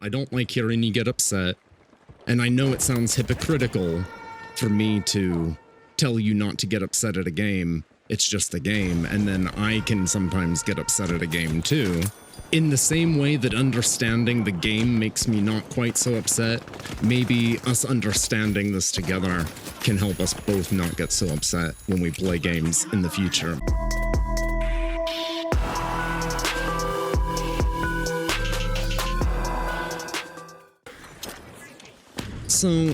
I don't like hearing you get upset. And I know it sounds hypocritical for me to tell you not to get upset at a game. It's just a game. And then I can sometimes get upset at a game too. In the same way that understanding the game makes me not quite so upset, maybe us understanding this together can help us both not get so upset when we play games in the future. So,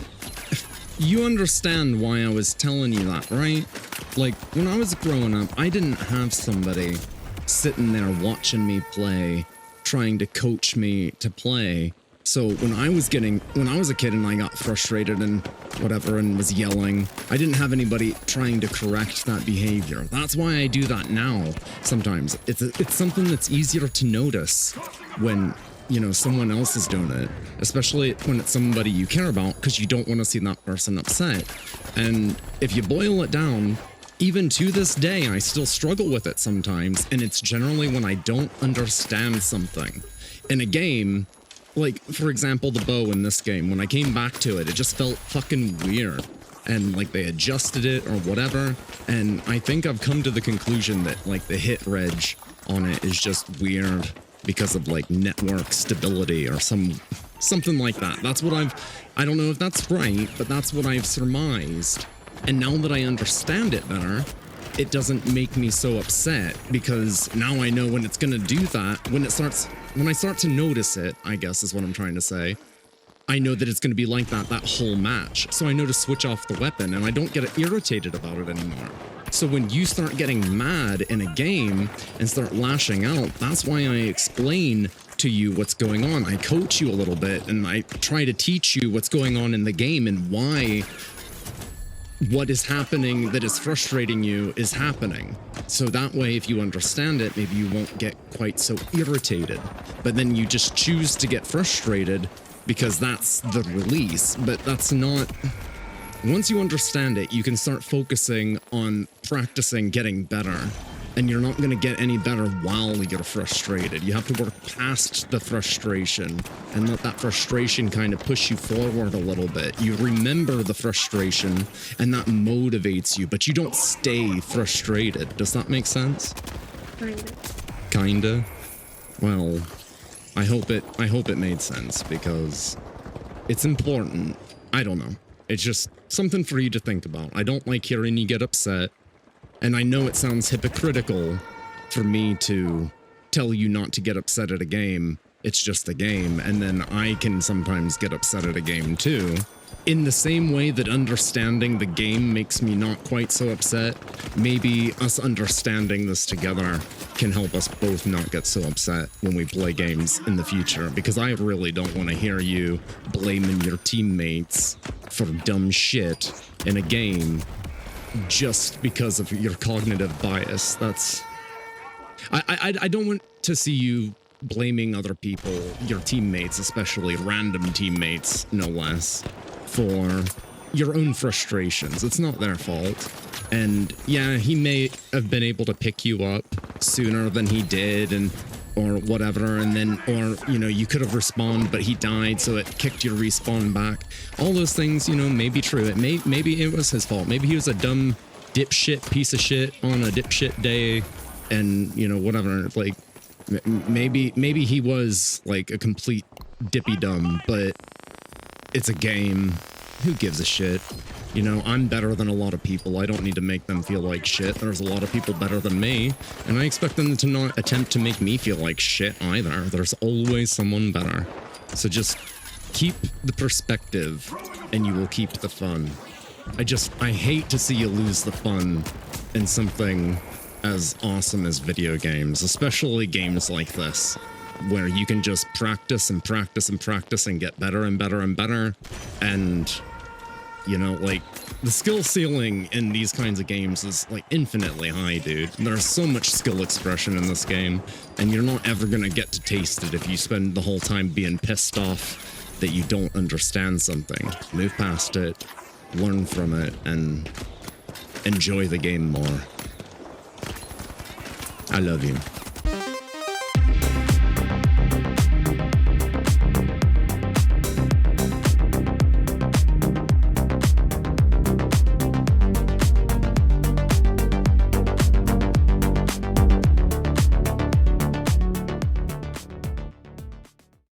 you understand why I was telling you that, right? Like, when I was growing up, I didn't have somebody sitting there watching me play, trying to coach me to play. So when I was a kid and I got frustrated and whatever and was yelling, I didn't have anybody trying to correct that behavior. That's why I do that now sometimes. It's something that's easier to notice when, you know, someone else is doing it, especially when it's somebody you care about, because you don't want to see that person upset. And if you boil it down, even to this day, I still struggle with it sometimes, and it's generally when I don't understand something. In a game, like, for example, the bow in this game, when I came back to it, it just felt fucking weird. And, like, they adjusted it or whatever, and I think I've come to the conclusion that, like, the hit reg on it is just weird because of, like, network stability or something like that. That's what I don't know if that's right, but that's what I've surmised. And now that I understand it better, it doesn't make me so upset, because now I know when it's gonna do that, when I start to notice it, I guess is what I'm trying to say, I know that it's gonna be like that whole match. So I know to switch off the weapon, and I don't get irritated about it anymore. So when you start getting mad in a game and start lashing out, that's why I explain to you what's going on. I coach you a little bit, and I try to teach you what's going on in the game and why what is happening that is frustrating you is happening. So that way, if you understand it, maybe you won't get quite so irritated. But then you just choose to get frustrated because that's the release. But that's not... Once you understand it, you can start focusing on practicing getting better. And you're not going to get any better while you're frustrated. You have to work past the frustration and let that frustration kind of push you forward a little bit. You remember the frustration and that motivates you, but you don't stay frustrated. Does that make sense? Kinda. Well, I hope it made sense, because it's important. I don't know. It's just something for you to think about. I don't like hearing you get upset. And I know it sounds hypocritical for me to tell you not to get upset at a game. It's just a game. And then I can sometimes get upset at a game too. In the same way that understanding the game makes me not quite so upset, maybe us understanding this together can help us both not get so upset when we play games in the future. Because I really don't want to hear you blaming your teammates for dumb shit in a game just because of your cognitive bias. That's... I don't want to see you blaming other people, your teammates, especially random teammates, no less, for your own frustrations. It's not their fault. And yeah, he may have been able to pick you up sooner than he did, and or whatever, and then, or, you know, you could have respawned, but he died, so it kicked your respawn back. All those things, you know, may be true. Maybe it was his fault. Maybe he was a dumb dipshit piece of shit on a dipshit day, and, you know, whatever. Like, maybe he was, like, a complete dippy dumb, but it's a game. Who gives a shit? You know, I'm better than a lot of people. I don't need to make them feel like shit. There's a lot of people better than me, and I expect them to not attempt to make me feel like shit either. There's always someone better. So just keep the perspective, and you will keep the fun. I hate to see you lose the fun in something as awesome as video games, especially games like this, where you can just practice and practice and practice and get better and better and better, and... You know, like, the skill ceiling in these kinds of games is, like, infinitely high, dude. There's so much skill expression in this game, and you're not ever gonna get to taste it if you spend the whole time being pissed off that you don't understand something. Move past it, learn from it, and enjoy the game more. I love you.